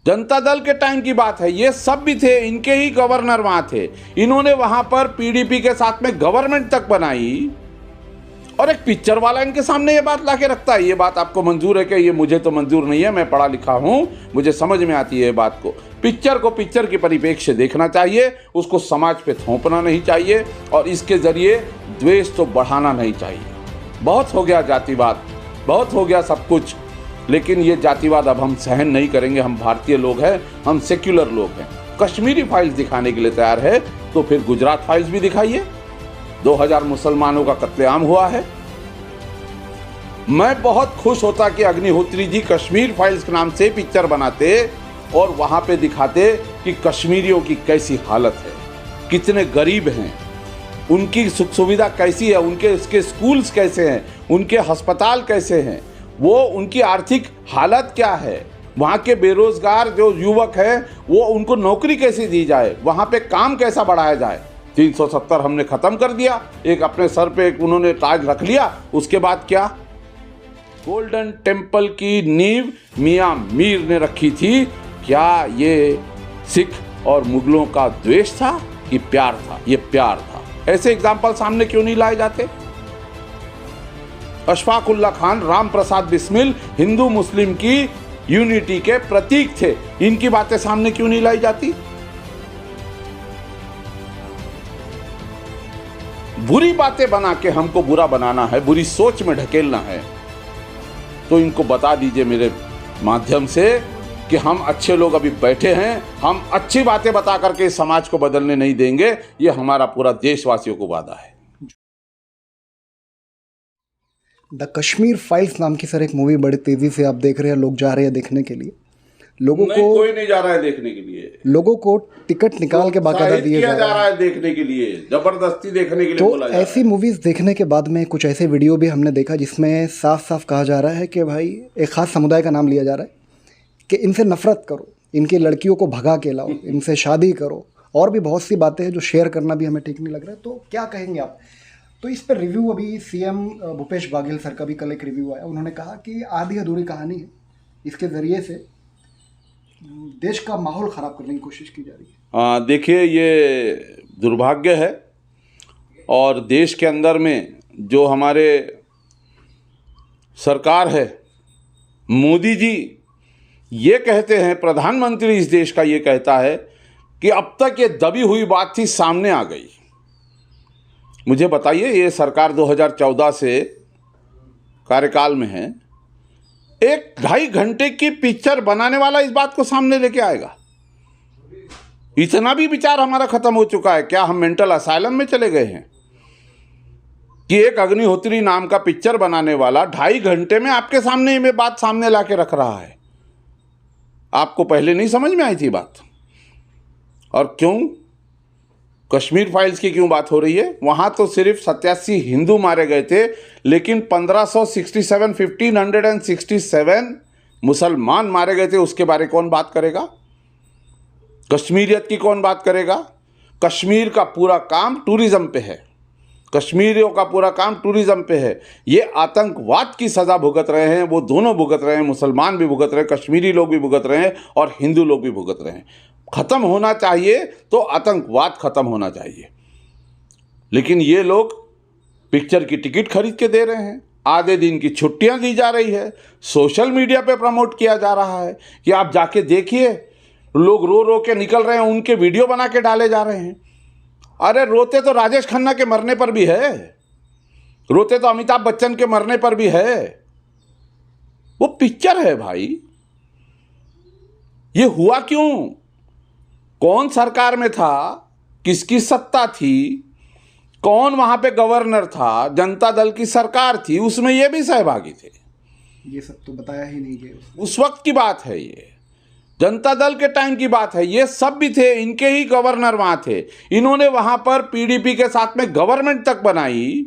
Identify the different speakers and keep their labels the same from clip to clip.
Speaker 1: जनता दल के टाइम की बात है, ये सब भी थे, इनके ही गवर्नर वहां थे। इन्होंने वहां पर पीडीपी के साथ में गवर्नमेंट तक बनाई और एक पिक्चर वाला इनके सामने ये बात लाके रखता है। ये बात आपको मंजूर है कि ये मुझे तो मंजूर नहीं है, मैं पढ़ा लिखा हूं, मुझे समझ में आती है ये बात को। पिक्चर को पिक्चर के परिप्रेक्ष्य देखना चाहिए, उसको समाज पे थोपना नहीं चाहिए और इसके जरिए द्वेष तो बढ़ाना नहीं चाहिए। बहुत हो गया जातिवाद, बहुत हो गया सब कुछ, लेकिन ये जातिवाद अब हम सहन नहीं करेंगे। हम भारतीय लोग हैं, हम सेक्युलर लोग हैं। कश्मीरी फाइल्स दिखाने के लिए तैयार है तो फिर गुजरात फाइल्स भी दिखाइए। 2000 मुसलमानों का कत्लेआम हुआ है। मैं बहुत खुश होता कि अग्निहोत्री जी कश्मीर फाइल्स के नाम से पिक्चर बनाते और वहां पे दिखाते कि कश्मीरियों की कैसी हालत है, कितने गरीब हैं, उनकी सुख सुविधा कैसी है, उनके स्कूल्स कैसे हैं, उनके अस्पताल कैसे हैं, वो उनकी आर्थिक हालत क्या है, वहाँ के बेरोजगार जो युवक हैं वो उनको नौकरी कैसे दी जाए, वहाँ पे काम कैसा बढ़ाया जाए। 370 हमने ख़त्म कर दिया, एक अपने सर पे एक उन्होंने ताज रख लिया। उसके बाद क्या? गोल्डन टेम्पल की नींव मियाँ मीर ने रखी थी। क्या ये सिख और मुगलों का द्वेष था कि प्यार था? ये प्यार था। ऐसे एग्जाम्पल सामने क्यों नहीं लाए जाते? अशफाक उल्लाह खान, राम प्रसाद बिस्मिल हिंदू मुस्लिम की यूनिटी के प्रतीक थे, इनकी बातें सामने क्यों नहीं लाई जाती? बुरी बातें बना के हमको बुरा बनाना है, बुरी सोच में ढकेलना है, तो इनको बता दीजिए मेरे माध्यम से कि हम अच्छे लोग अभी बैठे हैं, हम अच्छी बातें बता करके समाज को बदलने नहीं देंगे। ये हमारा पूरा देशवासियों को वादा है।
Speaker 2: द कश्मीर फाइल्स नाम की सर एक मूवी बड़ी तेजी से आप देख रहे हैं, लोग जा रहे हैं देखने के लिए। लोगों को
Speaker 1: कोई नहीं जा रहा है देखने के लिए,
Speaker 2: लोगों को टिकट निकाल के बाकायदा दिए जा
Speaker 1: रहा है देखने के लिए, जबरदस्ती देखने के लिए बोला जा रहा है।
Speaker 2: ऐसी मूवीज देखने के बाद में कुछ ऐसे वीडियो भी हमने देखा जिसमें साफ साफ कहा जा रहा है कि भाई एक खास समुदाय का नाम लिया जा रहा है कि इनसे नफरत करो, इनकी लड़कियों को भगा के लाओ, इनसे शादी करो, और भी बहुत सी बातें हैं जो शेयर करना भी हमें ठीक नहीं लग रहा है। तो क्या कहेंगे आप? तो इस पर रिव्यू अभी सीएम भूपेश बघेल सर का भी कल एक रिव्यू आया। उन्होंने कहा कि आधी अधूरी कहानी है, इसके ज़रिए से देश का माहौल ख़राब करने की कोशिश की जा रही है।
Speaker 1: देखिए, ये दुर्भाग्य है और देश के अंदर में जो हमारे सरकार है, मोदी जी ये कहते हैं, प्रधानमंत्री इस देश का ये कहता है कि अब तक ये दबी हुई बात थी, सामने आ गई। मुझे बताइए, ये सरकार 2014 से कार्यकाल में है, 1-2.5 घंटे की पिक्चर बनाने वाला इस बात को सामने लेके आएगा? इतना भी विचार हमारा खत्म हो चुका है क्या? हम मेंटल असाइलम में चले गए हैं कि एक अग्निहोत्री नाम का पिक्चर बनाने वाला 2.5 घंटे में आपके सामने ये बात सामने लाके रख रहा है? आपको पहले नहीं समझ में आई थी बात? और क्यों कश्मीर फाइल्स की क्यों बात हो रही है? वहां तो सिर्फ 87 हिंदू मारे गए थे, लेकिन 1567 मुसलमान मारे गए थे। उसके बारे कौन बात करेगा? कश्मीरियत की कौन बात करेगा? कश्मीर का पूरा काम टूरिज्म पे है, कश्मीरियों का पूरा काम टूरिज्म पे है। ये आतंकवाद की सज़ा भुगत रहे हैं, वो दोनों भुगत रहे हैं, मुसलमान भी भुगत रहे हैं, कश्मीरी लोग भी भुगत रहे हैं और हिंदू लोग भी भुगत रहे हैं। ख़त्म होना चाहिए तो आतंकवाद ख़त्म होना चाहिए, लेकिन ये लोग पिक्चर की टिकट खरीद के दे रहे हैं, आधे दिन की छुट्टियां दी जा रही है, सोशल मीडिया पे प्रमोट किया जा रहा है कि आप जाके देखिए, लोग रो रो के निकल रहे हैं, उनके वीडियो बना के डाले जा रहे हैं। अरे रोते तो राजेश खन्ना के मरने पर भी है, रोते तो अमिताभ बच्चन के मरने पर भी है। वो पिक्चर है भाई। ये हुआ क्यों? कौन सरकार में था? किसकी सत्ता थी? कौन वहां पे गवर्नर था? जनता दल की सरकार थी, उसमें ये भी सहभागी थे।
Speaker 2: ये सब तो बताया ही नहीं गया।
Speaker 1: उस वक्त की बात है, ये जनता दल के टाइम की बात है। ये सब भी थे, इनके ही गवर्नर वहां थे। इन्होंने वहां पर पीडीपी के साथ में गवर्नमेंट तक बनाई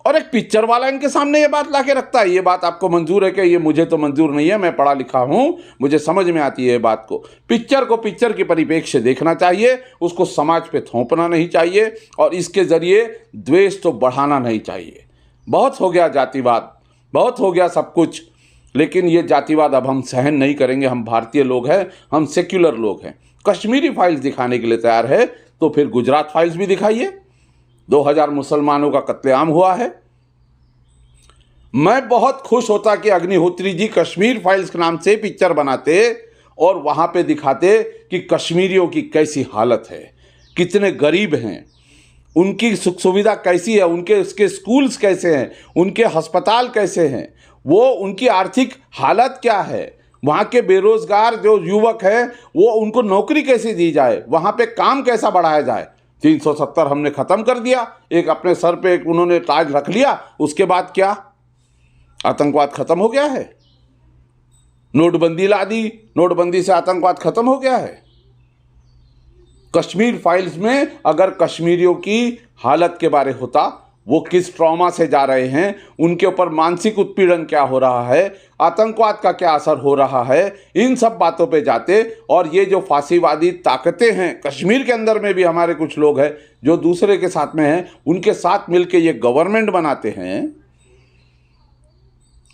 Speaker 1: और एक पिक्चर वाला इनके सामने ये बात लाके रखता है। ये बात आपको मंजूर है कि ये मुझे तो मंजूर नहीं है, मैं पढ़ा लिखा हूं, मुझे समझ में आती है बात को। पिक्चर को पिक्चर के परिप्रेक्ष्य देखना चाहिए, उसको समाज पे थोपना नहीं चाहिए और इसके जरिए द्वेष तो बढ़ाना नहीं चाहिए। बहुत हो गया जातिवाद, बहुत हो गया सब कुछ, लेकिन ये जातिवाद अब हम सहन नहीं करेंगे। हम भारतीय लोग हैं, हम सेक्युलर लोग हैं। कश्मीरी फाइल्स दिखाने के लिए तैयार है तो फिर गुजरात फाइल्स भी दिखाइए। 2000 मुसलमानों का कत्लेआम हुआ है। मैं बहुत खुश होता कि अग्निहोत्री जी कश्मीर फाइल्स के नाम से पिक्चर बनाते और वहां पे दिखाते कि कश्मीरियों की कैसी हालत है, कितने गरीब हैं, उनकी सुख सुविधा कैसी है, उसके स्कूल्स कैसे हैं, उनके अस्पताल कैसे हैं, वो उनकी आर्थिक हालत क्या है, वहाँ के बेरोजगार जो युवक हैं वो उनको नौकरी कैसे दी जाए, वहाँ पे काम कैसा बढ़ाया जाए। 370 हमने ख़त्म कर दिया, एक अपने सर पे एक उन्होंने ताज रख लिया, उसके बाद क्या आतंकवाद ख़त्म हो गया है? नोटबंदी ला दी, नोटबंदी से आतंकवाद ख़त्म हो गया है? कश्मीर फाइल्स में अगर कश्मीरियों की हालत के बारे होता, वो किस ट्रॉमा से जा रहे हैं, उनके ऊपर मानसिक उत्पीड़न क्या हो रहा है, आतंकवाद का क्या असर हो रहा है, इन सब बातों पे जाते। और ये जो फांसीवादी ताकतें हैं, कश्मीर के अंदर में भी हमारे कुछ लोग हैं जो दूसरे के साथ में हैं, उनके साथ मिलके ये गवर्नमेंट बनाते हैं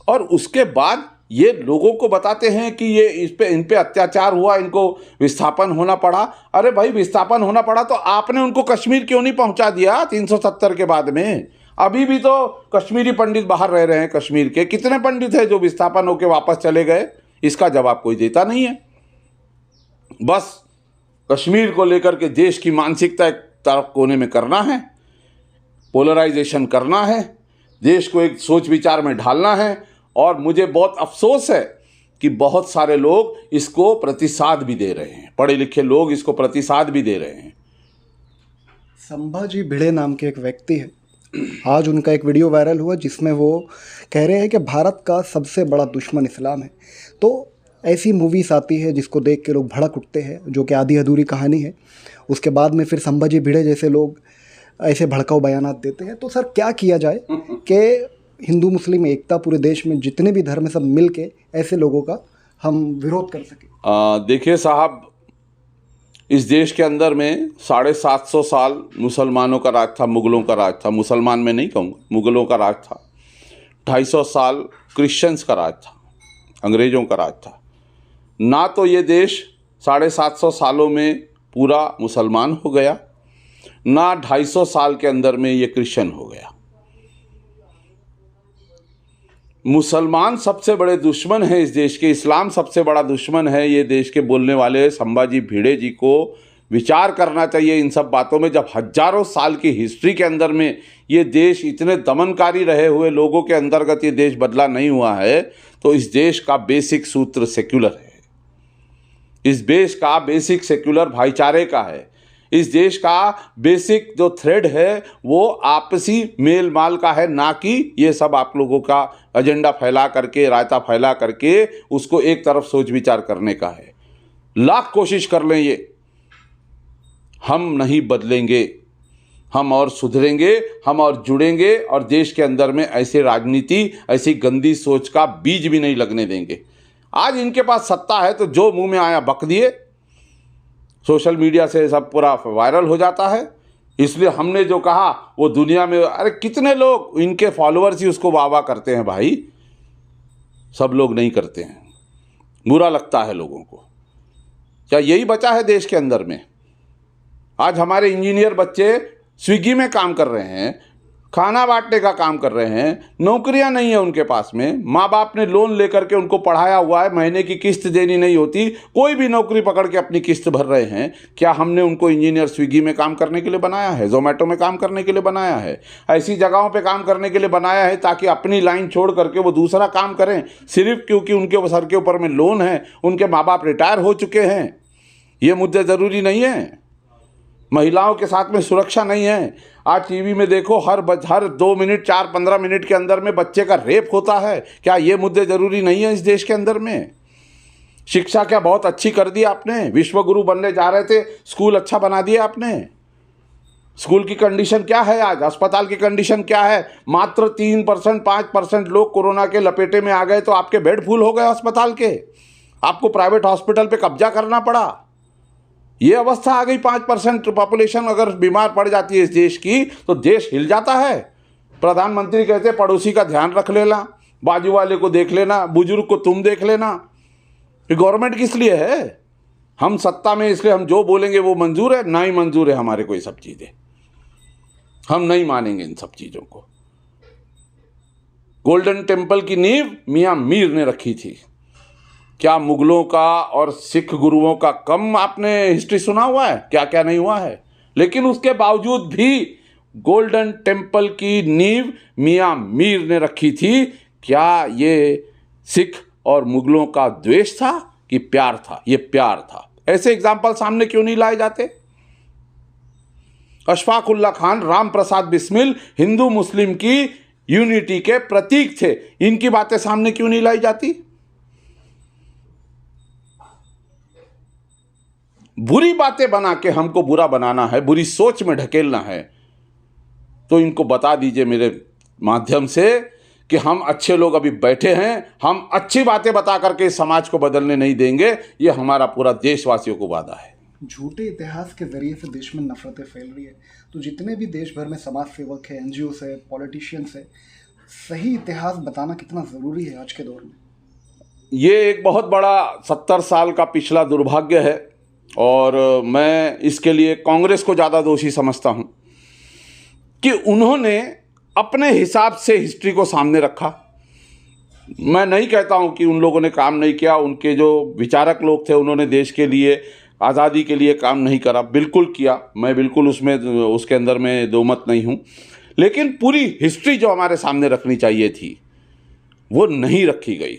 Speaker 1: और उसके बाद ये लोगों को बताते हैं कि ये इन पे अत्याचार हुआ, इनको विस्थापन होना पड़ा। अरे भाई, विस्थापन होना पड़ा तो आपने उनको कश्मीर क्यों नहीं पहुंचा दिया 370 के बाद में? अभी भी तो कश्मीरी पंडित बाहर रह रहे हैं। कश्मीर के कितने पंडित हैं जो विस्थापन होकर वापस चले गए? इसका जवाब कोई देता नहीं है। बस कश्मीर को लेकर के देश की मानसिकता एक तरफ कोने में करना है, पोलराइजेशन करना है, देश को एक सोच विचार में ढालना है। और मुझे बहुत अफसोस है कि बहुत सारे लोग इसको प्रतिसाद भी दे रहे हैं, पढ़े लिखे लोग इसको प्रतिसाद भी दे रहे हैं।
Speaker 2: संभाजी भिड़े नाम के एक व्यक्ति है, आज उनका एक वीडियो वायरल हुआ जिसमें वो कह रहे हैं कि भारत का सबसे बड़ा दुश्मन इस्लाम है। तो ऐसी मूवीज़ आती है जिसको देख के लोग भड़क उठते हैं, जो कि आधी अधूरी कहानी है। उसके बाद में फिर संभाजी भिड़े जैसे लोग ऐसे भड़काऊ बयानात देते हैं। तो सर क्या किया जाए कि हिंदू मुस्लिम एकता पूरे देश में जितने भी धर्म है सब मिल के ऐसे लोगों का हम विरोध कर सकें?
Speaker 1: देखिए साहब, इस देश के अंदर में 750 साल मुसलमानों का राज था, मुग़लों का राज था। मुसलमान में नहीं कहूँगा, मुग़लों का राज था। 250 साल क्रिश्चियंस का राज था, अंग्रेज़ों का राज था। ना तो ये देश 750 सालों में पूरा मुसलमान हो गया, ना 250 साल के अंदर में ये क्रिश्चियन हो गया। मुसलमान सबसे बड़े दुश्मन हैं इस देश के, इस्लाम सबसे बड़ा दुश्मन है ये देश के बोलने वाले संभाजी भिड़े जी को विचार करना चाहिए इन सब बातों में। जब हजारों साल की हिस्ट्री के अंदर में ये देश इतने दमनकारी रहे हुए लोगों के अंतर्गत ये देश बदला नहीं हुआ है, तो इस देश का बेसिक सूत्र सेक्युलर है। इस देश का बेसिक सेक्युलर भाईचारे का है। इस देश का बेसिक जो थ्रेड है वो आपसी मेल माल का है, ना कि ये सब आप लोगों का एजेंडा फैला करके, रायता फैला करके उसको एक तरफ सोच विचार करने का है। लाख कोशिश कर लें ये, हम नहीं बदलेंगे, हम और सुधरेंगे, हम और जुड़ेंगे और देश के अंदर में ऐसे राजनीति, ऐसी गंदी सोच का बीज भी नहीं लगने देंगे। आज इनके पास सत्ता है तो जो मुंह में आया बक दिए, सोशल मीडिया से सब पूरा वायरल हो जाता है। इसलिए हमने जो कहा वो दुनिया में, अरे कितने लोग इनके फॉलोअर्स ही उसको वाह वाह करते हैं भाई, सब लोग नहीं करते हैं, बुरा लगता है लोगों को। क्या यही बचा है देश के अंदर में? आज हमारे इंजीनियर बच्चे स्विगी में काम कर रहे हैं, खाना बांटने का काम कर रहे हैं, नौकरियां नहीं है उनके पास में, माँ बाप ने लोन लेकर के उनको पढ़ाया हुआ है, महीने की किस्त देनी नहीं होती, कोई भी नौकरी पकड़ के अपनी किस्त भर रहे हैं। क्या हमने उनको इंजीनियर स्विगी में काम करने के लिए बनाया है, जोमेटो में काम करने के लिए बनाया है, ऐसी जगहों पे काम करने के लिए बनाया है ताकि अपनी लाइन छोड़ करके वो दूसरा काम करें, सिर्फ क्योंकि उनके सर के ऊपर में लोन है, उनके माँ बाप रिटायर हो चुके हैं? ये मुद्दे ज़रूरी नहीं है। महिलाओं के साथ में सुरक्षा नहीं है। आज टीवी में देखो, हर 2 मिनट 4-15 मिनट के अंदर में बच्चे का रेप होता है। क्या ये मुद्दे ज़रूरी नहीं है इस देश के अंदर में? शिक्षा क्या बहुत अच्छी कर दी आपने? विश्व गुरु बनने जा रहे थे, स्कूल अच्छा बना दिया आपने। स्कूल की कंडीशन क्या है आज? अस्पताल की कंडीशन क्या है? मात्र 3%, 5% लोग कोरोना के लपेटे में आ गए तो आपके बेड फुल हो गए अस्पताल के, आपको प्राइवेट हॉस्पिटल पे कब्जा करना पड़ा। ये अवस्था आ गई। 5% पॉपुलेशन अगर बीमार पड़ जाती है इस देश की तो देश हिल जाता है। प्रधानमंत्री कहते पड़ोसी का ध्यान रख लेना, बाजू वाले को देख लेना, बुजुर्ग को तुम देख लेना। ये गवर्नमेंट किस लिए है? हम सत्ता में इसलिए हम जो बोलेंगे वो मंजूर है? ना ही मंजूर है हमारे को ये सब चीज़ें, हम नहीं मानेंगे इन सब चीज़ों को। गोल्डन टेम्पल की नींव मियाँ मीर ने रखी थी। क्या मुगलों का और सिख गुरुओं का कम आपने हिस्ट्री सुना हुआ है? क्या क्या नहीं हुआ है। लेकिन उसके बावजूद भी गोल्डन टेम्पल की नींव मियाँ मीर ने रखी थी। क्या ये सिख और मुगलों का द्वेष था कि प्यार था? ये प्यार था। ऐसे एग्जाम्पल सामने क्यों नहीं लाए जाते? अशफाक उल्लाह खान, राम प्रसाद बिस्मिल हिंदू मुस्लिम की यूनिटी के प्रतीक थे। इनकी बातें सामने क्यों नहीं लाई जाती? बुरी बातें बना के हमको बुरा बनाना है, बुरी सोच में ढकेलना है, तो इनको बता दीजिए मेरे माध्यम से कि हम अच्छे लोग अभी बैठे हैं, हम अच्छी बातें बता करके समाज को बदलने नहीं देंगे। ये हमारा पूरा देशवासियों को वादा है।
Speaker 2: झूठे इतिहास के जरिए से देश में नफरतें फैल रही है, तो जितने भी देश भर में समाज सेवक है, एनजीओ है, पॉलिटिशियंस है, सही इतिहास बताना कितना ज़रूरी है आज के दौर में?
Speaker 1: ये एक बहुत बड़ा 70 साल का पिछला दुर्भाग्य है और मैं इसके लिए कांग्रेस को ज़्यादा दोषी समझता हूँ कि उन्होंने अपने हिसाब से हिस्ट्री को सामने रखा। मैं नहीं कहता हूँ कि उन लोगों ने काम नहीं किया, उनके जो विचारक लोग थे उन्होंने देश के लिए, आज़ादी के लिए काम नहीं करा, बिल्कुल किया, मैं बिल्कुल उसके अंदर में दो मत नहीं हूँ। लेकिन पूरी हिस्ट्री जो हमारे सामने रखनी चाहिए थी वो नहीं रखी गई।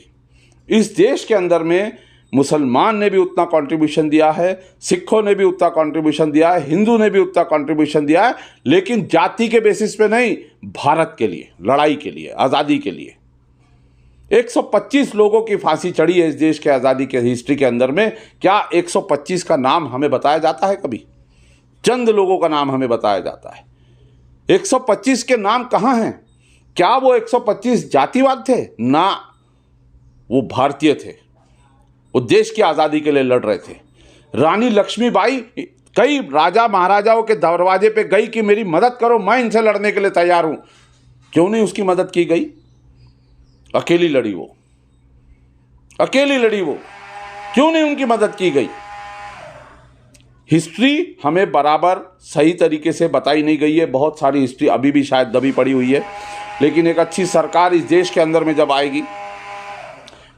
Speaker 1: इस देश के अंदर में मुसलमान ने भी उतना कंट्रीब्यूशन दिया है, सिखों ने भी उतना कंट्रीब्यूशन दिया है, हिंदू ने भी उतना कंट्रीब्यूशन दिया है, लेकिन जाति के बेसिस पे नहीं, भारत के लिए, लड़ाई के लिए, आज़ादी के लिए। 125 लोगों की फांसी चढ़ी है इस देश के आज़ादी के हिस्ट्री के अंदर में। क्या 125 का नाम हमें बताया जाता है कभी? चंद लोगों का नाम हमें बताया जाता है। 125 के नाम कहाँ हैं? क्या वो 125 जातिवाद थे? ना, वो भारतीय थे, वो देश की आज़ादी के लिए लड़ रहे थे। रानी लक्ष्मीबाई कई राजा महाराजाओं के दरवाजे पे गई कि मेरी मदद करो, मैं इनसे लड़ने के लिए तैयार हूं। क्यों नहीं उसकी मदद की गई? अकेली लड़ी वो, अकेली लड़ी वो, क्यों नहीं उनकी मदद की गई? हिस्ट्री हमें बराबर सही तरीके से बताई नहीं गई है। बहुत सारी हिस्ट्री अभी भी शायद दबी पड़ी हुई है, लेकिन एक अच्छी सरकार इस देश के अंदर में जब आएगी,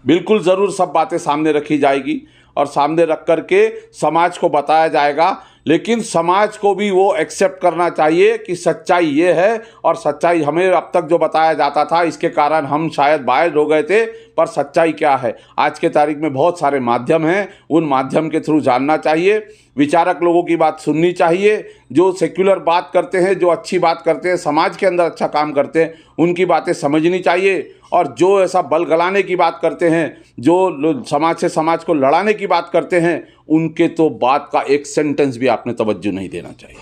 Speaker 1: बिल्कुल ज़रूर सब बातें सामने रखी जाएगी और सामने रख कर के समाज को बताया जाएगा। लेकिन समाज को भी वो एक्सेप्ट करना चाहिए कि सच्चाई ये है, और सच्चाई हमें अब तक जो बताया जाता था इसके कारण हम शायद बायर्ड हो गए थे, पर सच्चाई क्या है आज के तारीख में बहुत सारे माध्यम हैं, उन माध्यम के थ्रू जानना चाहिए। विचारक लोगों की बात सुननी चाहिए, जो सेक्युलर बात करते हैं, जो अच्छी बात करते हैं, समाज के अंदर अच्छा काम करते हैं, उनकी बातें समझनी चाहिए। और जो ऐसा बल गलाने की बात करते हैं, जो समाज से समाज को लड़ाने की बात करते हैं, उनके तो बात का एक सेंटेंस भी आपने तवज्जो नहीं देना चाहिए।